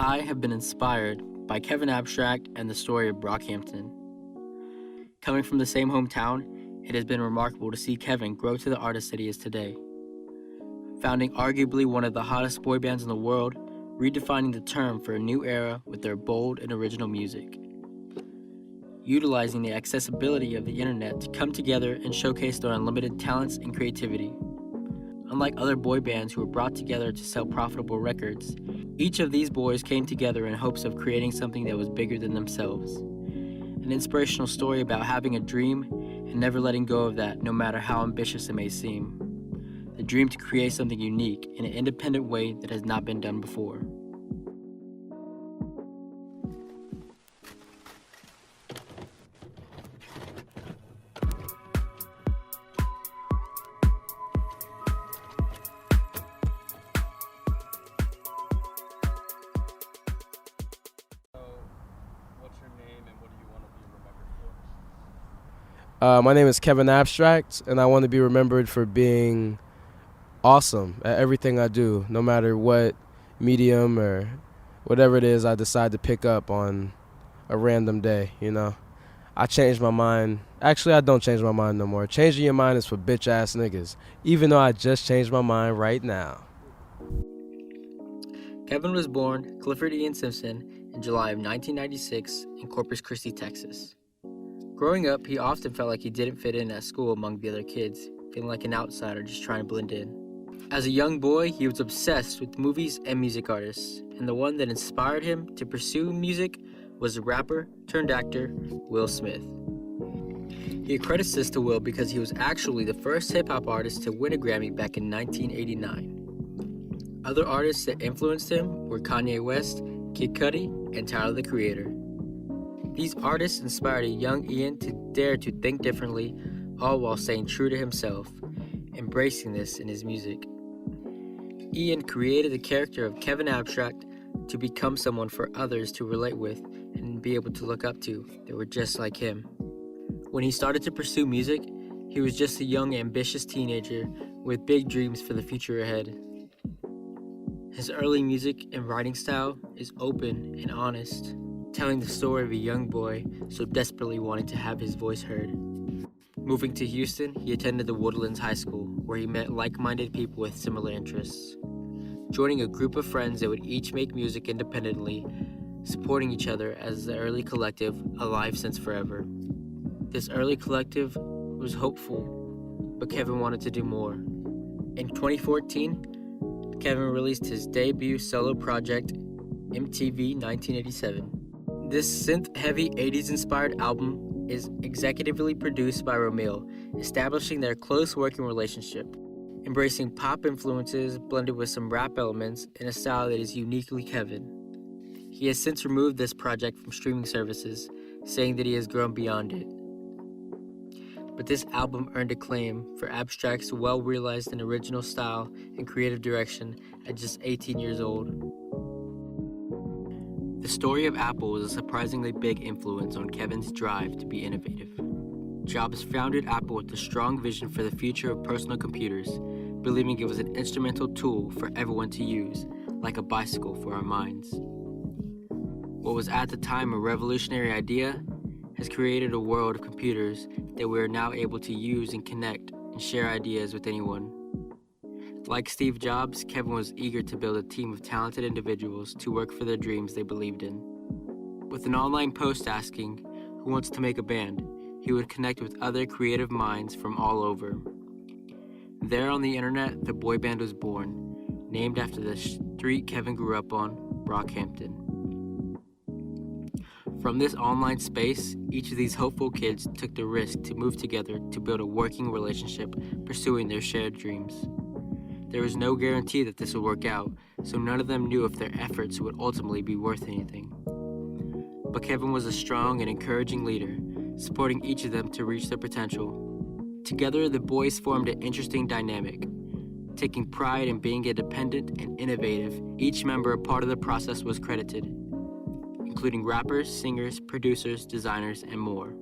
I have been inspired by Kevin Abstract and the story of Brockhampton. Coming from the same hometown, it has been remarkable to see Kevin grow to the artist that he is today. Founding arguably one of the hottest boy bands in the world, redefining the term for a new era with their bold and original music. Utilizing the accessibility of the internet to come together and showcase their unlimited talents and creativity. Unlike other boy bands who were brought together to sell profitable records, each of these boys came together in hopes of creating something that was bigger than themselves. An inspirational story about having a dream and never letting go of that, no matter how ambitious it may seem. The dream to create something unique in an independent way that has not been done before. My name is Kevin Abstract, and I want to be remembered for being awesome at everything I do, no matter what medium or whatever it is I decide to pick up on a random day, I changed my mind. Actually, I don't change my mind no more. Changing your mind is for bitch-ass niggas, even though I just changed my mind right now. Kevin was born Clifford Ian Simpson in July of 1996 in Corpus Christi, Texas. Growing up, he often felt like he didn't fit in at school among the other kids, feeling like an outsider just trying to blend in. As a young boy, he was obsessed with movies and music artists, and the one that inspired him to pursue music was rapper turned actor Will Smith. He accredits this to Will because he was actually the first hip-hop artist to win a Grammy back in 1989. Other artists that influenced him were Kanye West, Kid Cudi, and Tyler the Creator. These artists inspired a young Ian to dare to think differently, all while staying true to himself, embracing this in his music. Ian created the character of Kevin Abstract to become someone for others to relate with and be able to look up to that were just like him. When he started to pursue music, he was just a young, ambitious teenager with big dreams for the future ahead. His early music and writing style is open and honest, telling the story of a young boy so desperately wanting to have his voice heard. Moving to Houston, he attended the Woodlands High School, where he met like-minded people with similar interests. Joining a group of friends that would each make music independently, supporting each other as the early collective, Alive Since Forever. This early collective was hopeful, but Kevin wanted to do more. In 2014, Kevin released his debut solo project, MTV 1987. This synth-heavy 80s-inspired album is executively produced by Romeo, establishing their close working relationship, embracing pop influences blended with some rap elements in a style that is uniquely Kevin. He has since removed this project from streaming services, saying that he has grown beyond it. But this album earned acclaim for Abstract's well-realized and original style and creative direction at just 18 years old. The story of Apple was a surprisingly big influence on Kevin's drive to be innovative. Jobs founded Apple with a strong vision for the future of personal computers, believing it was an instrumental tool for everyone to use, like a bicycle for our minds. What was at the time a revolutionary idea has created a world of computers that we are now able to use and connect and share ideas with anyone. Like Steve Jobs, Kevin was eager to build a team of talented individuals to work for their dreams they believed in. With an online post asking, "Who wants to make a band?" he would connect with other creative minds from all over. There on the internet, the boy band was born, named after the street Kevin grew up on, Brockhampton. From this online space, each of these hopeful kids took the risk to move together to build a working relationship, pursuing their shared dreams. There was no guarantee that this would work out, so none of them knew if their efforts would ultimately be worth anything. But Kevin was a strong and encouraging leader, supporting each of them to reach their potential. Together, the boys formed an interesting dynamic. Taking pride in being independent and innovative, each member a part of the process was credited, including rappers, singers, producers, designers, and more.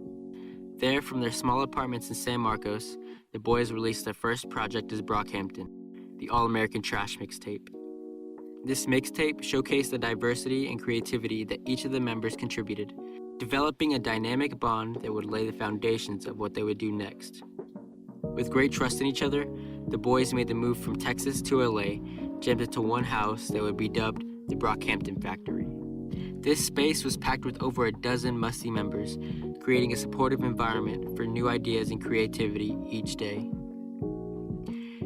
There, from their small apartments in San Marcos, the boys released their first project as Brockhampton, the All-American Trash mixtape. This mixtape showcased the diversity and creativity that each of the members contributed, developing a dynamic bond that would lay the foundations of what they would do next. With great trust in each other, the boys made the move from Texas to LA, jammed into one house that would be dubbed the Brockhampton Factory. This space was packed with over a dozen musty members, creating a supportive environment for new ideas and creativity each day.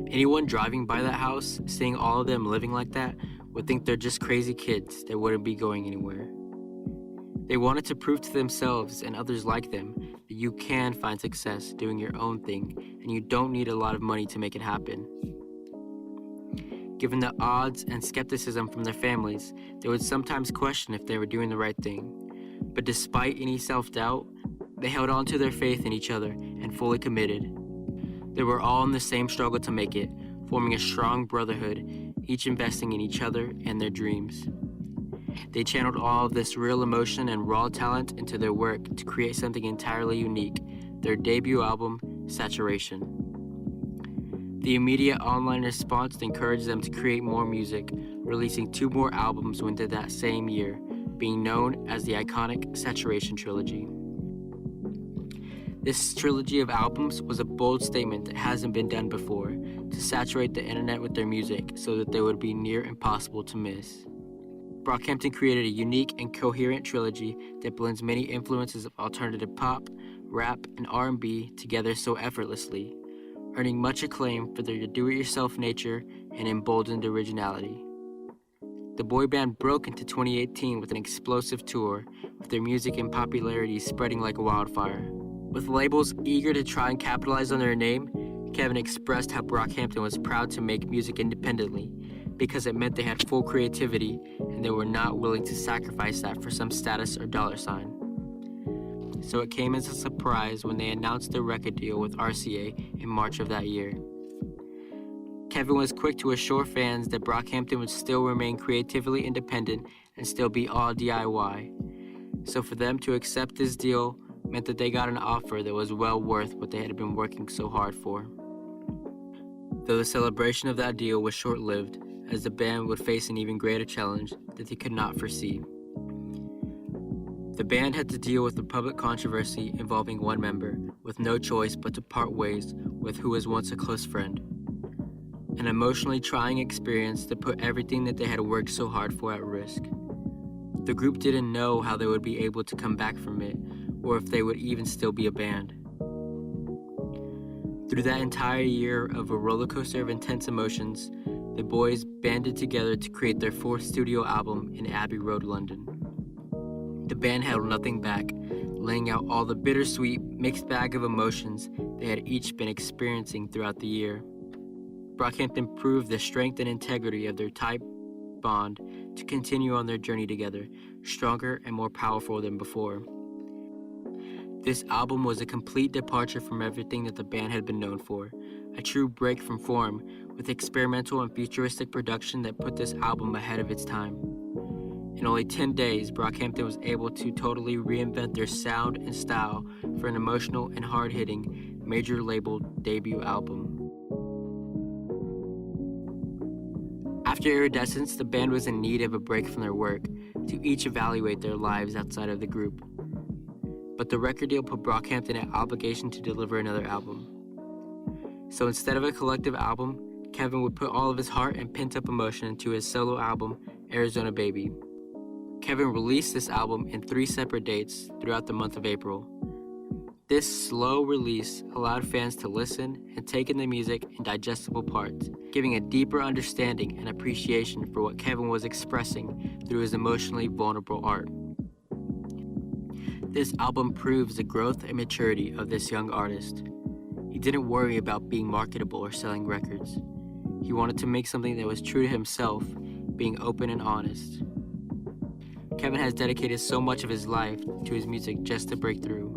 Anyone driving by that house, seeing all of them living like that, would think they're just crazy kids that wouldn't be going anywhere. They wanted to prove to themselves and others like them that you can find success doing your own thing and you don't need a lot of money to make it happen. Given the odds and skepticism from their families, they would sometimes question if they were doing the right thing. But despite any self-doubt, they held on to their faith in each other and fully committed. They were all in the same struggle to make it, forming a strong brotherhood, each investing in each other and their dreams. They channeled all of this real emotion and raw talent into their work to create something entirely unique, their debut album, Saturation. The immediate online response encouraged them to create more music, releasing 2 more albums within that same year, being known as the iconic Saturation Trilogy. This trilogy of albums was a bold statement that hasn't been done before, to saturate the internet with their music so that they would be near impossible to miss. Brockhampton created a unique and coherent trilogy that blends many influences of alternative pop, rap, and R&B together so effortlessly, earning much acclaim for their do-it-yourself nature and emboldened originality. The boy band broke into 2018 with an explosive tour, with their music and popularity spreading like wildfire. With labels eager to try and capitalize on their name, Kevin expressed how Brockhampton was proud to make music independently because it meant they had full creativity and they were not willing to sacrifice that for some status or dollar sign. So it came as a surprise when they announced their record deal with RCA in March of that year. Kevin was quick to assure fans that Brockhampton would still remain creatively independent and still be all DIY. So for them to accept this deal meant that they got an offer that was well worth what they had been working so hard for. Though the celebration of that deal was short-lived, as the band would face an even greater challenge that they could not foresee. The band had to deal with the public controversy involving one member, with no choice but to part ways with who was once a close friend. An emotionally trying experience that put everything that they had worked so hard for at risk. The group didn't know how they would be able to come back from it, or if they would even still be a band. Through that entire year of a roller coaster of intense emotions, the boys banded together to create their 4th studio album in Abbey Road, London. The band held nothing back, laying out all the bittersweet, mixed bag of emotions they had each been experiencing throughout the year. Brockhampton proved the strength and integrity of their tight bond to continue on their journey together, stronger and more powerful than before. This album was a complete departure from everything that the band had been known for, a true break from form, with experimental and futuristic production that put this album ahead of its time. In only 10 days, Brockhampton was able to totally reinvent their sound and style for an emotional and hard-hitting, major-label debut album. After Iridescence, the band was in need of a break from their work, to each evaluate their lives outside of the group. But the record deal put Brockhampton at obligation to deliver another album. So instead of a collective album, Kevin would put all of his heart and pent-up emotion into his solo album, Arizona Baby. Kevin released this album in 3 separate dates throughout the month of April. This slow release allowed fans to listen and take in the music in digestible parts, giving a deeper understanding and appreciation for what Kevin was expressing through his emotionally vulnerable art. This album proves the growth and maturity of this young artist. He didn't worry about being marketable or selling records. He wanted to make something that was true to himself, being open and honest. Kevin has dedicated so much of his life to his music just to break through.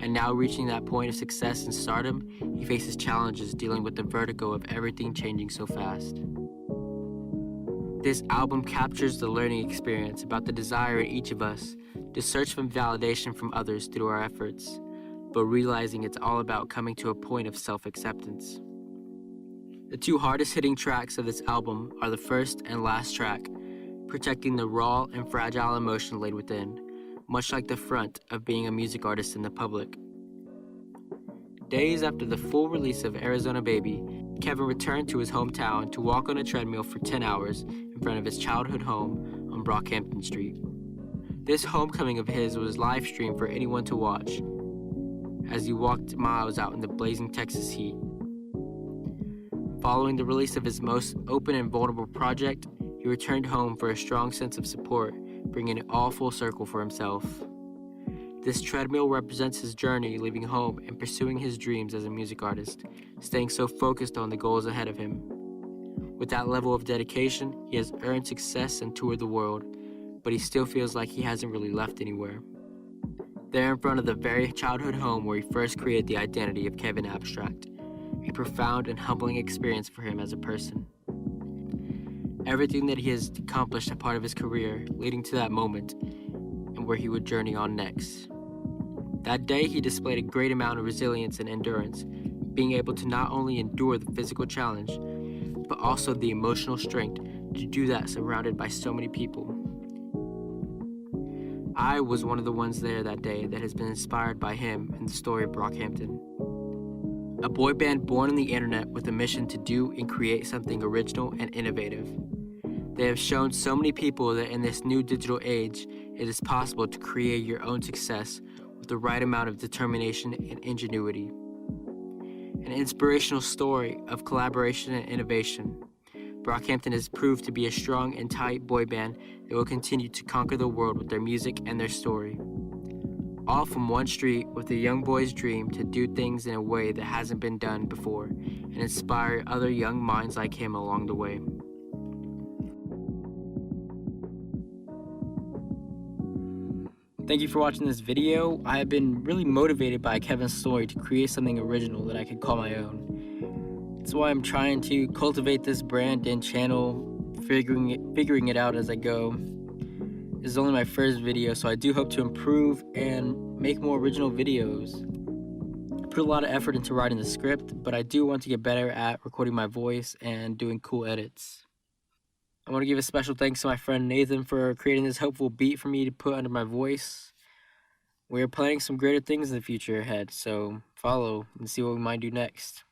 And now reaching that point of success and stardom, he faces challenges dealing with the vertigo of everything changing so fast. This album captures the learning experience about the desire in each of us to search for validation from others through our efforts, but realizing it's all about coming to a point of self-acceptance. The two hardest hitting tracks of this album are the first and last track, protecting the raw and fragile emotion laid within, much like the front of being a music artist in the public. Days after the full release of Arizona Baby, Kevin returned to his hometown to walk on a treadmill for 10 hours in front of his childhood home on Brockhampton Street. This homecoming of his was live streamed for anyone to watch as he walked miles out in the blazing Texas heat. Following the release of his most open and vulnerable project, he returned home for a strong sense of support, bringing it all full circle for himself. This treadmill represents his journey leaving home and pursuing his dreams as a music artist, staying so focused on the goals ahead of him. With that level of dedication, he has earned success and toured the world, but he still feels like he hasn't really left anywhere. There in front of the very childhood home where he first created the identity of Kevin Abstract, a profound and humbling experience for him as a person. Everything that he has accomplished a part of his career leading to that moment and where he would journey on next. That day, he displayed a great amount of resilience and endurance, being able to not only endure the physical challenge, but also the emotional strength to do that surrounded by so many people. I was one of the ones there that day that has been inspired by him and the story of Brockhampton. A boy band born on the internet with a mission to do and create something original and innovative. They have shown so many people that in this new digital age, it is possible to create your own success with the right amount of determination and ingenuity. An inspirational story of collaboration and innovation, Brockhampton has proved to be a strong and tight boy band that will continue to conquer the world with their music and their story. All from one street with a young boy's dream to do things in a way that hasn't been done before and inspire other young minds like him along the way. Thank you for watching this video. I have been really motivated by Kevin's story to create something original that I could call my own. That's why I'm trying to cultivate this brand and channel, figuring it out as I go. This is only my first video, so I do hope to improve and make more original videos. I put a lot of effort into writing the script, but I do want to get better at recording my voice and doing cool edits. I want to give a special thanks to my friend Nathan for creating this hopeful beat for me to put under my voice. We're planning some greater things in the future ahead, so follow and see what we might do next.